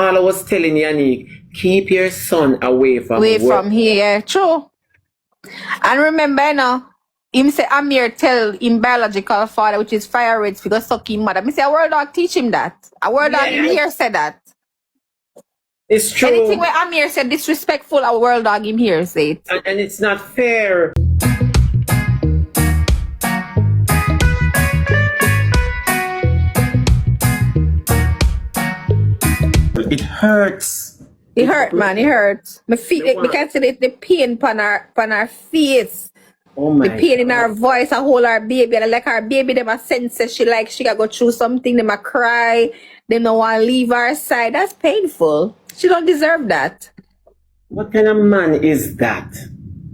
all I was telling Yanique, keep your son away from here. True. And remember, you know, him say Amir tell him biological father, which is fire rates, because suck him mother. Me say a Worlddawg teach him that. A Worlddawg in here said that. It's true. Anything where Amir said disrespectful, a Worlddawg him here say it. And it's not fair. It hurts. It hurt, man. It hurts. My feet, we can see the pain on her face. Oh my the pain in her voice. I hold her baby. And like her baby, them a sense she like she gotta go through something. Them a cry. They don't want to leave her side. That's painful. She don't deserve that. What kind of man is that?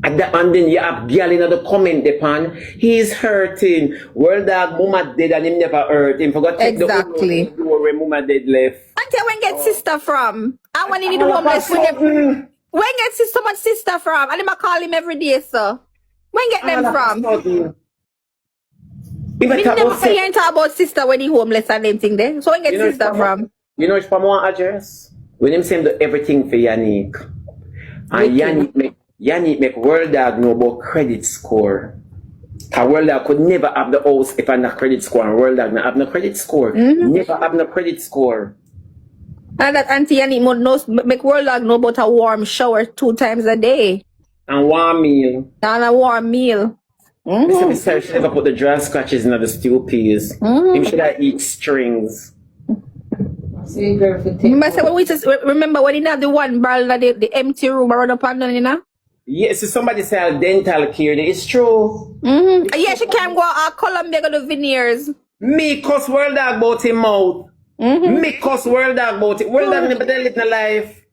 And then you have girl in the comment upon, he's hurting. Worlddawg, mama dead and him never hurt him. Forgot take exactly. The where mama dead left. Until when get sister from? And when he need homeless with them. When get so much sister from? And them a call him every day, so. When get them from? We never hear talk about sister when he homeless and them thing there. So when get sister from? You know it's from one address? When him send everything for Yanique. And Yanique make Worlddawg know about credit score. Because Worlddawg could never have the house if I have no credit score. And Worlddawg not have no credit score. Never have no credit score. And that Auntie Yanique knows, make Worlddawg know about a warm shower 2 times a day. And warm meal. And a warm meal. Mr. She never put the dry scratches in the stew peas. Him should have eat strings. Remember when he had the one barrel, the empty room around up and down, you know? Yes, if somebody sell dental care, it's true. Yeah, she can't go out Colombia go to veneers. Me cuss Worlddawg about him out. Me cuss Worlddawg about it. Worlddawg never live in life.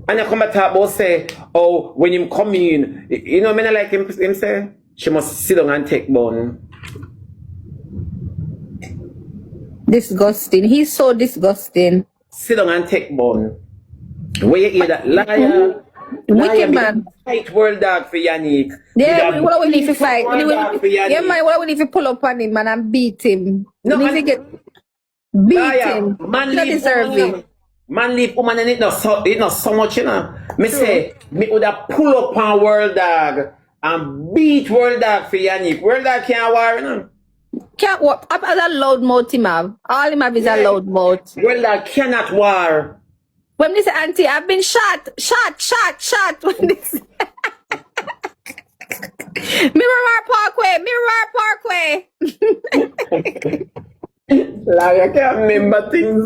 And I come and talk about say, oh, when him come in, you know, I like him say, she must sit down and take bone. Disgusting. He's so disgusting. Sit down and take bone. Where you hear that liar? Wicked man. Fight Worlddawg for Yanique. Yeah, what we need to fight? Yeah, man, what we need to pull up on him, man, and beat him. No, we need to beat him. Man, not deserving. Man leave woman and it not so much, you know. Me say, me would have pull up on Worlddawg and beat Worlddawg for Yanique. Worlddawg can't war, you know. Can't walk. Up as a loud mouth him have. All him have is a loud mouth. Worlddawg cannot war. When this auntie, I've been shot. When this Mirror Parkway. Like I can't remember things.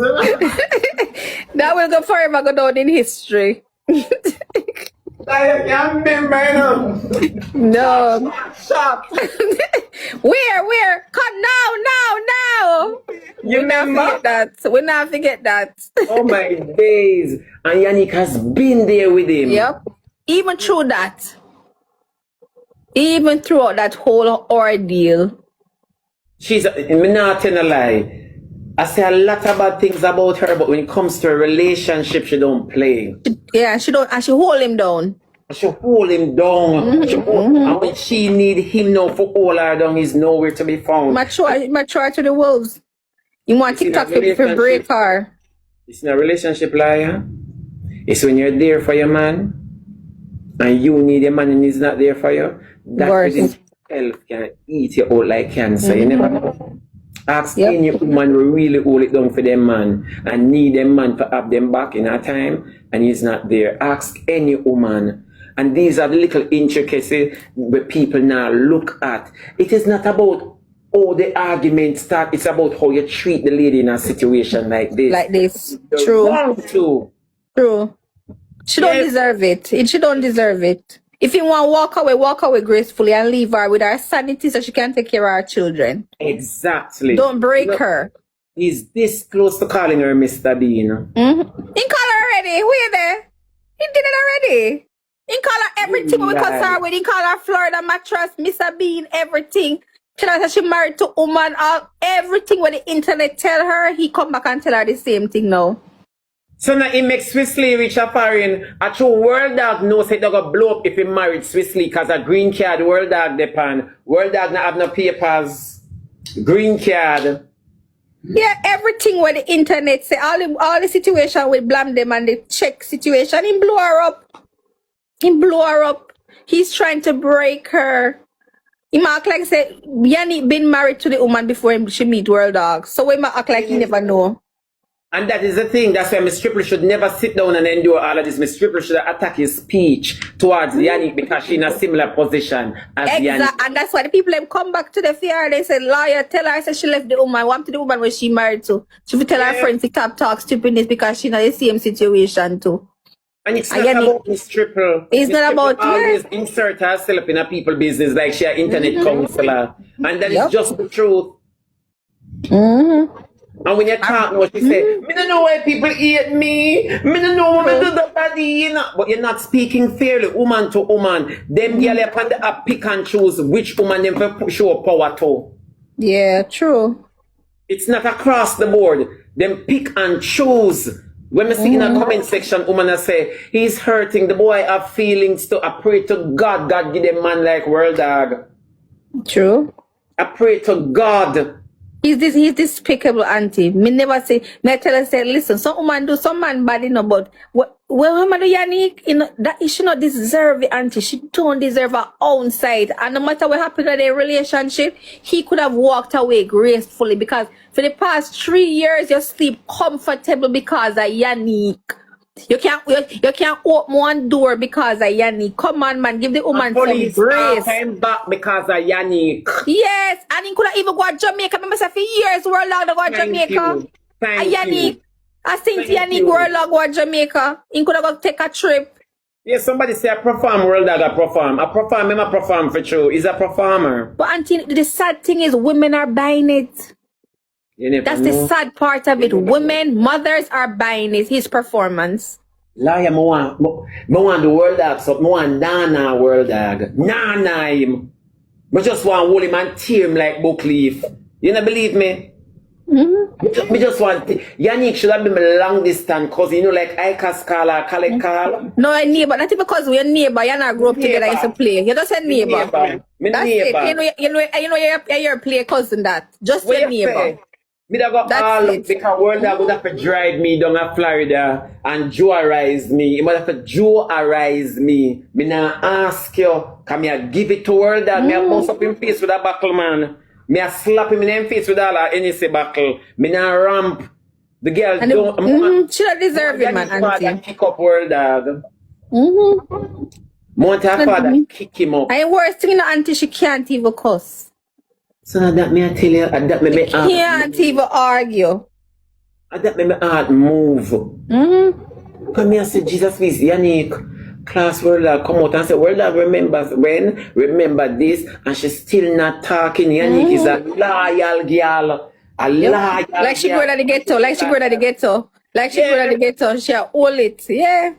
That will go forever go down in history. I can't remember, you know. No. Shop. Where? Come now. You remember that? We not forget that. Oh my days. And Yanique has been there with him. Yep. Even through that. Even throughout that whole ordeal. She's not telling a lie. I say a lot of bad things about her, but when it comes to a relationship, she don't play. She don't, and she hold him down. She hold him down. And when she need him now for hold her down, he's nowhere to be found. Mature to the wolves. You want TikTok to break her. It's not a relationship, liar. It's when you're there for your man, and you need a man and he's not there for you. That within itself can eat you out like cancer. You never know. Ask any woman who really hold it down for them man and need them man to have them back in a time and he's not there. Ask any woman. And these are the little intricacies that people now look at. It is not about how the argument start. It's about how you treat the lady in a situation like this. True. She don't deserve it. She don't deserve it. If you want to walk away gracefully and leave her with her sanity so she can take care of her children. Exactly. Don't break her. He's this close to calling her Mr. Bean. He called her already. Where there? He did it already. He called her everything we cuss her with. He called her Florida mattress, Mr. Bean, everything. She married to woman, everything what the internet tell her, he come back and tell her the same thing now. So now he makes Swissley reach a foreign. A true Worlddawg knows it gonna blow up if he married Swissley because a green card Worlddawg depend. Worlddawg not have no papers. Green card. Yeah, everything where the internet say, all the situation will blame them and the check situation, he blew her up. He blew her up. He's trying to break her. He might act like say Yanique been married to the woman before she meet Worlddawg. So we might act like he never know. And that is the thing. That's why Miss Triple should never sit down and endure all of this. Miss Triple should attack his speech towards Yanique because she's in a similar position as Yanique. And that's why the people them come back to the fear. They say, lawyer, tell her, say she left the woman. What to the woman when she married to? She will tell her friends to talk stupidness because she's in the same situation too. And it's not about Miss Triple. It's not about always insert herself in a people business like she an internet counselor. And that is just the truth. And when you talk what she say, me don't know why people hate me. Me don't know what me do the body, you know. But you're not speaking fairly, woman to woman. Them girl upon the app pick and choose which woman them for show power to. Yeah, true. It's not across the board. Them pick and choose. When we see in a comment section, woman say, he's hurting, the boy have feelings too. I pray to God, God give them man like Worlddawg. True. I pray to God. He's despicable, auntie. Me never say, me tell her, say, listen, some woman do, some man bad, you know, but well, woman do Yanique, you know, that she not deserve it, auntie. She don't deserve her own side. And no matter what happened in their relationship, he could have walked away gracefully because for the past 3 years, you sleep comfortable because of Yanique. You can't open one door because of Yanique. Come on, man, give the woman some grace. Came back because of Yanique. Yes, and he could have even go to Jamaica. Remember, say for years, Worlddawg go to Jamaica. Thank Yanique, I think Yanique Worlddawg go to Jamaica. He could have go take a trip. Yes, somebody say I perform, Worlddawg I perform. I perform, him I perform for true. He's a performer. But auntie, the sad thing is women are buying it. That's the sad part of it. Women, mothers are buying it, his performance. Liar, I want the Worlddawg, so I want Nana Worlddawg. Nana him. I just want to hold him and tear him like book leaf. You don't believe me? Me just want Yanique should have been my long distance cousin, you know, like Ika Scala, Kale Carl. No, a neighbor, not even because we're neighbor, you're not grow up together, you to play. You're just a neighbor. That's it. You know you're play cousin that. Just a neighbor. Me da got all up because Worlddawg would have to drive me down to Florida and Joe-arise me. He must have to Joe-arise me. Me now ask you, can me give it to Worlddawg? Me a bounce up in face with a buckle, man. Me a slap him in the face with all a NSA buckle. Me now ramp. The girl and don't... she don't deserve it, man, auntie. And kick up Worlddawg. Want her father kick him up. And worst thing, auntie, she can't even cuss. So that me I tell you, that me can't even argue. That me heart move. Come here, say Jesus please, Yanique, class Worlddawg come out and say Worlddawg remembers when, remember this, and she's still not talking. Yanique is a loyal girl. A loyal like she go to the ghetto, like she go to the ghetto. Like she go to the ghetto, she hold it. Yeah.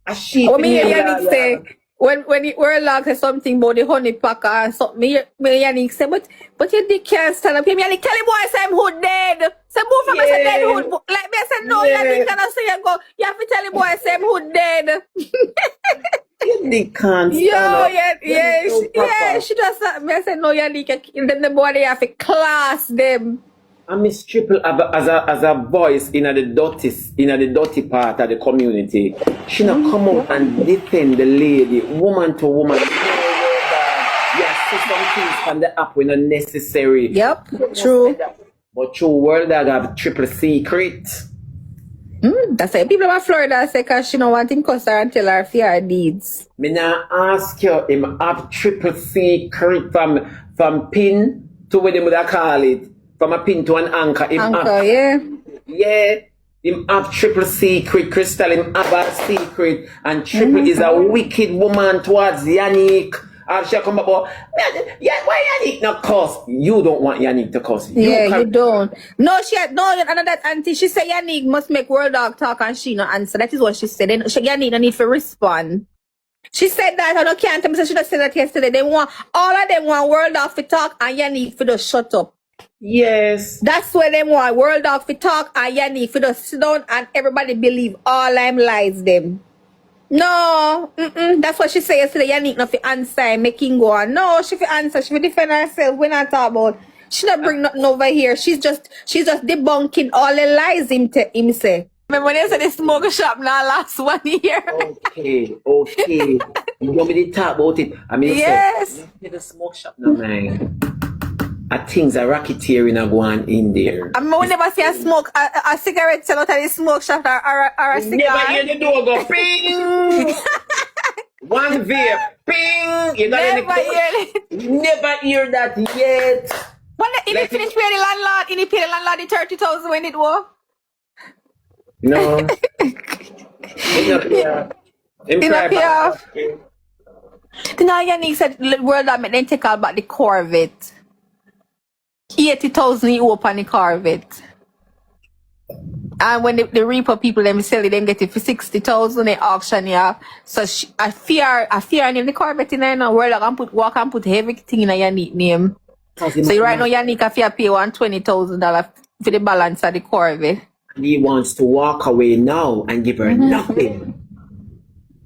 A sheep. What me Yanique say? When Worlddawg says something about the honey packer and something, me Yanique say, but your dick can't stand up. Yanique tell him boy say I'm hood dead. Say move from say dead hood. Like me I said no, Yanique cannot say you go. You have to tell him boy say I'm hood dead. Yanique can't stand yeah, she does that. Me I said no, Yanique. Then the boy they have to class them. And Miss Triple as a voice in the dirty part of the community. She not come out and defend the lady, woman to woman. Yes, see some things from the app when unnecessary. Yep, true. But true Worlddawg have triple secret. That's why people in Florida say because she don't want him cuss her and tell her fear deeds. Me now ask you, him have triple secret from pin to what they would call it. From a pin to an anchor. Yeah. Yeah. Him have triple secret. Crystal him have a secret. And triple is a wicked woman towards Yanique. And she come about, why Yanique not cuss? You don't want Yanique to cuss. You don't. No, another auntie, she said Yanique must make Worlddawg talk and she no answer. That is what she said. Then Yanique no need to respond. She said that, I don't can't tell me, she just said that yesterday. All of them want Worlddawg to talk and Yanique to just shut up. Yes. That's where them want Worlddawg to talk and Yanique to just sit down and everybody believe all them lies them. No, that's what she said yesterday. Yanique not fi answer, making go on. No, she fi answer, she fi defend herself. We're not talking about. She not bring nothing over here. She's just debunking all the lies him say. Remember when they said the smoke shop now last 1 year? Okay. You want me to talk about it? I mean, Yes. the smoke shop now, man. Things are racketeering are going in there. I mean, we never see a cigarette sell out of the smoke shop or a cigar. Never hear the door go ping. One vape, ping. You got Never hear it. Never hear that yet. When he finished paying the landlord, he paid the landlord the 30,000 when it was. No. You know, Yanique said, Worlddawg made them take all back the Corvette. 80,000 he open the Corvette. And when the repo people them sell it, them get it for 60,000 they auction it off. So I fear name the Corvette in there now. Worlddawg walk and put everything in a Yanique name. So right now Yanique I fear pay $120,000 for the balance of the Corvette. And he wants to walk away now and give her nothing.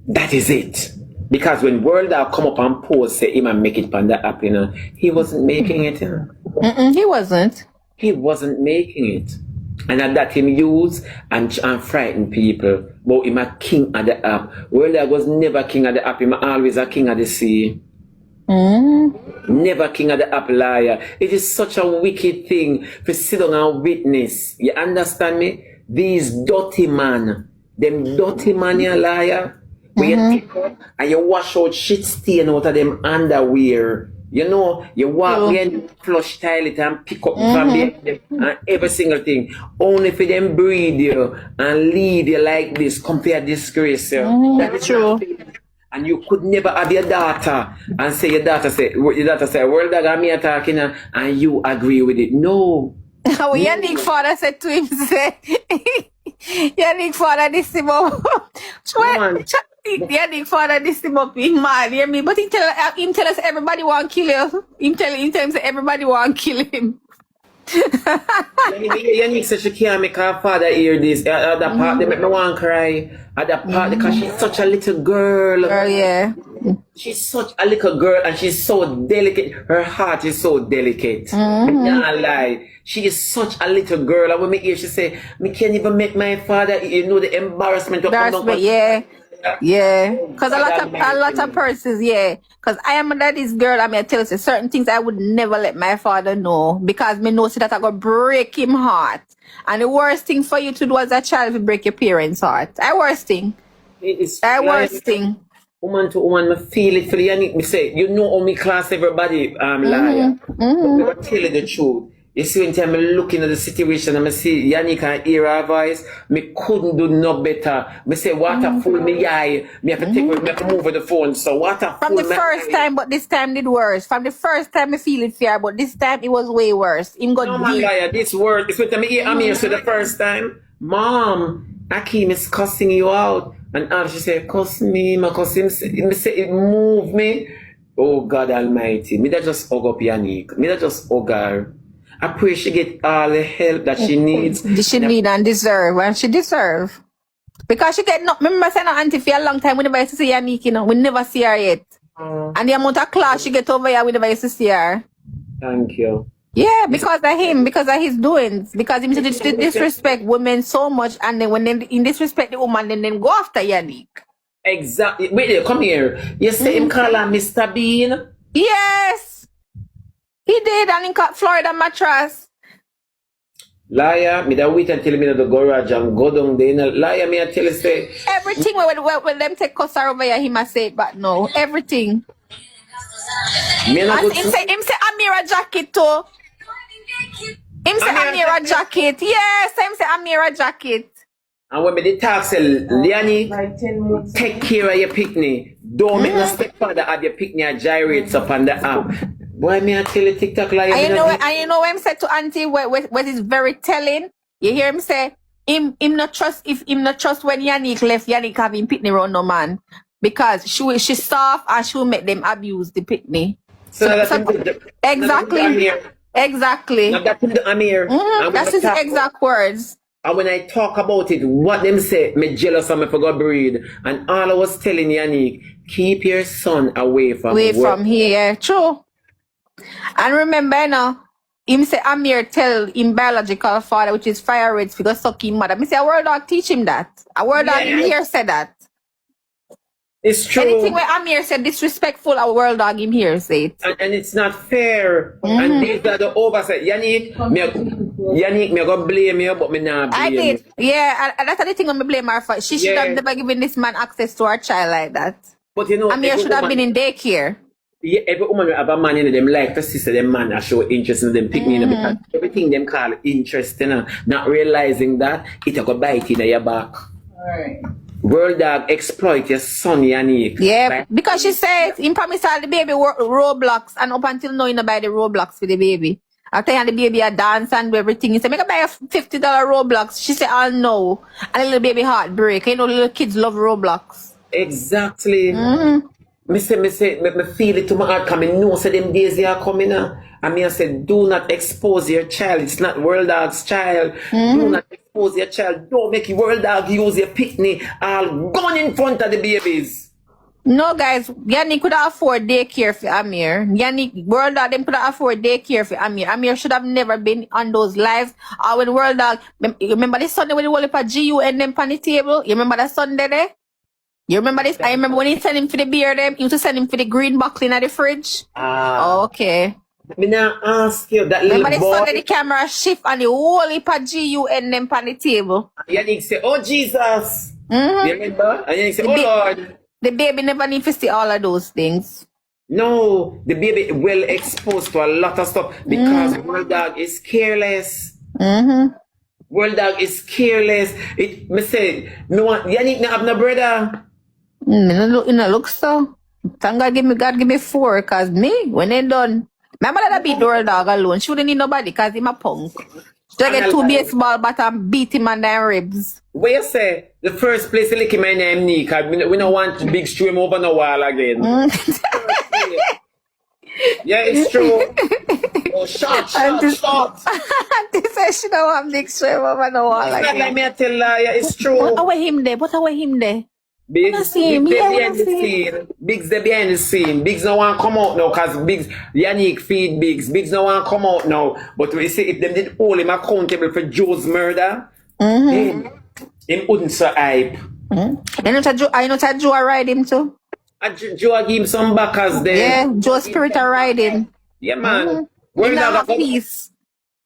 That is it. Because when Worlddawg come up and post say him and make it on the app, you know, he wasn't making it. He wasn't. He wasn't making it. And at that him use and frighten people. But him a king of the app. Worlddawg was never king of the app. Him always a king of the sea. Never king of the app, liar. It is such a wicked thing to sit down and witness. You understand me? These dirty man. Them dirty man, you liar. When you take up and you wash out shit stain out of them underwear. You know, you walk in, flush toilet and pick up from them and every single thing. Only for them breed you and leave you like this, compare disgrace you. That is true. And you could never have your daughter and say Worlddawg and me are talking and you agree with it. No. Yanique father said to him, Yanique father this him up. Yanique father this him up in mad, hear me? But him tell us everybody want to kill you. Him tell him say everybody want to kill him. Yanique said she can't make her father hear this. At that part, they make me want to cry. At that part, because she's such a little girl. Yeah. She's such a little girl and she's so delicate. Her heart is so delicate. I can't lie. She is such a little girl. And when me hear she say, me can't even make my father, you know, the embarrassment of yeah. Because a lot of persons, because I am a daddy's girl, I mean, I tell you certain things I would never let my father know because me know that I got break him heart. And the worst thing for you to do as a child is break your parents' heart. The worst thing. Worst thing. Woman to woman, me feel it for the Yanique. Me say, you know how me class everybody liar. But tell you the truth. You see, when time I looking at the situation and I see Yanique and hear her voice, me couldn't do no better. Me say, what a fool me eye. Me have to take me have to move with the phone. So what a fool. From the first time, but this time did worse. From the first time I feel it fear, but this time it was way worse. Him got no man liar, this word. It's when I hear Amir say the first time, Mom, Akeem is cussing you out. And she said, cuss me, my cuss him. Me say it move me. Oh God Almighty. Me that just hug up Yanique. Me that just hug her. I pray she get all the help that she needs. She need and deserve, and she deserve. Because she get no. Remember saying auntie for a long time we never used to see Yanique, you know. We never see her yet. And the amount of class she get over here, we never used to see her. Thank you. Yeah, because of him, because of his doings, because he disrespect women so much, and then when they disrespect the woman, then go after Yanique. Exactly. Wait, come here. You say him call her Mr. Bean? Yes. He did, and he cut Florida mattress. Liar, me that wait until me to the garage and go down there. Liar, me I tell you say everything when them take customer over here, he must say it back no. Everything. Me and him say Amira jacket too. Him say Amira jacket. Yes, him say Amira jacket. And when me the talk say, Yanique, take care of your Pitney. Don't make no stepfather have your Pitney and gyrates up on the app. Boy, me I tell you TikTok like and you know what him said to auntie what is very telling? You hear him say, him not trust when Yanique left, Yanique having Pitney around no man. Because she's soft and she will make them abuse the Pitney. Exactly. Exactly. That's the Amir. That's his exact words. And when I talk about it, what them say, me jealous and me forgot breed. And all I was telling Yanique, keep your son away from here. True. And remember now, him say Amir tell him biological father, which is fire reds, because suck him mother. Me say a Worlddawg teach him that. A Worlddawg in here said that. It's true. Anything where Amir said disrespectful, a Worlddawg in here say it. And it's not fair. And these are the oversight. Yanique, me go blame you, but me not blame I did. you. Yeah, and that's the thing when me blame her for. She should have never given this man access to her child like that. But you know, Amir should have been in daycare. Yeah, every woman will have a man in them like to see them man I show interest in them Pitney because everything them call interest, not realizing that it go bite in your back. Alright. Worlddawg exploit your son Yanique. Yeah, right? because she said him promised all the baby Roblox, and up until now, you buy the Roblox for the baby. After the baby a dance and everything, he said, make a buy a $50 Roblox. She said, oh no. And the little baby heartbreak. You know, little kids love Roblox. Exactly. Me feel it to my heart coming. No, say them days they are coming now. And me I said, do not expose your child. It's not Worlddawg's child. Do not expose your child. Don't make your Worlddawg use your Pitney all gun in front of the babies. No, guys, Yanique could afford daycare for Amir. Yanique, Worlddawg, them could afford daycare for Amir. Amir should have never been on those lives. Or when Worlddawg, you remember this Sunday when he went up at GU and them on the table? You remember that Sunday there? You remember this? I remember when he sent him for the beer, them, he used to send him for the green bottle in the fridge. Okay. Me now ask you, that little Remember this boy. Sunday the camera shift and the whole heap of GU and them on the table? Yanique say, oh Jesus. You remember? And Yanique say, oh Lord. The baby never need to see all of those things. No, the baby well exposed to a lot of stuff because Worlddawg is careless. Worlddawg is careless. It me say, me want Yanique not have no brother. No look so. Thank God give me 4, cause me, when they done, my mother beat the Worlddawg alone. She wouldn't need nobody cause him a punk. She get 2 baseball bat and beat him on their ribs. Where you say the first place to lick him my name knee, cause we don't want big stream over the wall again. Yeah, it's true. Oh, shot. Auntie says she don't want big stream over the wall It's not like again. me I tell her, yeah, it's true. What away him there? Biggs, see him. Biggs Yeah, behind the see scene. Biggs they behind the scene. Biggs no want come out now cause Biggs, Yanique feed Biggs. Biggs no want come out now. But we see if them did hold him accountable for Joe's murder, him wouldn't so hype. I know that Joe ride him too. Joe give him some backers there. Yeah, Joe's spirit are riding. Yeah, man. Him not have peace.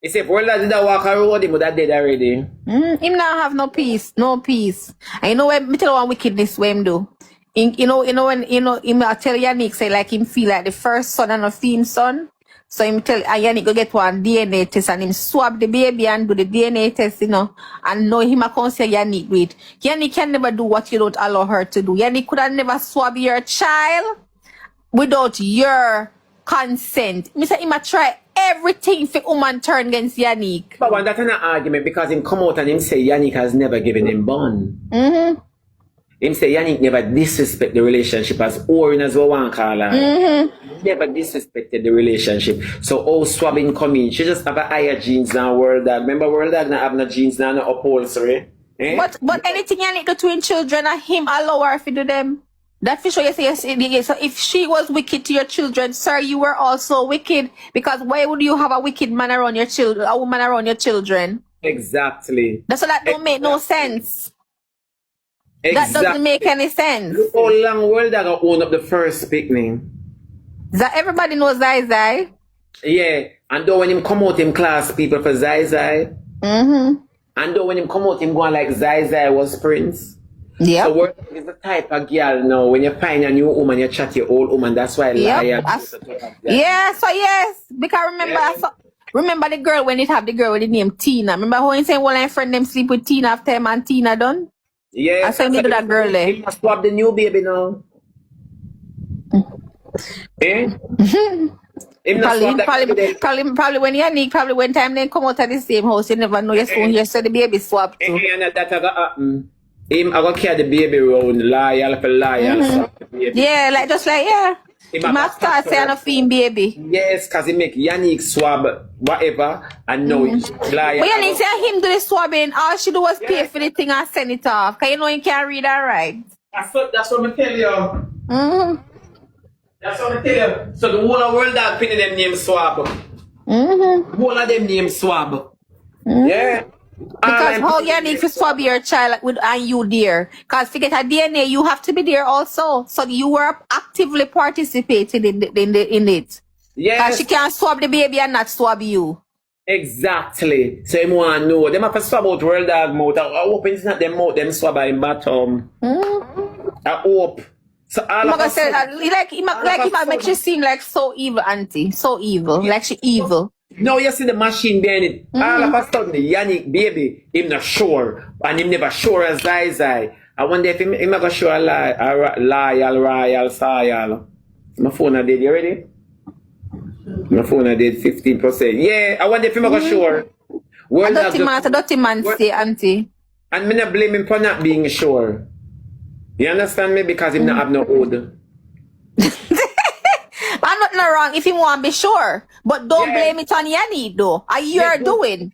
He said, if Worlddawg did not walk a road, he would have dead already. Him not have no peace. And you know when me tell you one wickedness way him do. You know him I tell Yanique say like him feel like the first son and a theme son. So him tell Yanique go get one DNA test and him swab the baby and do the DNA test, and know him I can't say Yanique do it. Yanique can never do what you don't allow her to do. Yanique could have never swab your child without your consent. Me say him a try everything for woman turn against Yanique. But one that's an argument because him come out and him say Yanique has never given him bond. Him say Yanique never disrespect the relationship as Orin as well one call her. Never disrespected the relationship. So all swabbing coming. She just have a higher jeans than Worlddawg. Remember Worlddawg not have no jeans now, no upholstery. Eh? But anything Yanique do to children and him allow her to do them. That for sure, yes. So if she was wicked to your children, sir, you were also wicked. Because why would you have a wicked man around your children, a woman around your children? Exactly. That's so that don't make no sense. Exactly. That doesn't make any sense. Look how long Worlddawg own up the first Pitney. That everybody knows Zai Zai. Yeah. And though when him come out him class people for Zai Zai. And though when him come out him going like Zai Zai was Prince. Yeah. So Worlddawg is the type of girl now. When you find a new woman, you chat your old woman. That's why liar. Yeah, so yes. Because remember the girl when it have the girl with the name Tina. Remember how he saying one of my friend them sleep with Tina after him and Tina done? Yeah. I saw him do that girl there. He must swap the new baby now. Eh? Probably when Yanique, probably when time they come out of the same house, you never know your soon here, so the baby swap too. And that happen. Him I go carry the baby around, loyal for loyal. Yeah, like just like he must start saying a theme baby. Yes, cause he make Yanique swab whatever and know he's loyal. But Yanique say him do the swabbing, all she do was pay for the thing and send it off. Cause you know he can't read and write. That's what I tell you. That's what I tell you. So the whole Worlddawg pinning them name swab. All of them name swab. Yeah. Because how Yanique to swab your child with and you there? Because to get a DNA, you have to be there also. So you were actively participating in it. Yes. Because she can't swab the baby and not swab you. Exactly. So you want to know. Them have to swab out Worlddawg mouth. I hope it's not them mouth, them swab in bottom. I hope. So all of us. It makes you seem like so evil, auntie. So evil. Like she evil. No, you see the machine behind it. All of a sudden, the Yanique baby, him not sure. And him never sure as Zai. I wonder if him not sure a loyal, soyal. My phone are dead, you ready? My phone are dead 15%. Yeah, I wonder if him not sure. A dirty man say, auntie. And me not blame him for not being sure. You understand me? Because him not have no old. I'm not wrong if you want to be sure. But don't blame it on Yanique though. You're doing.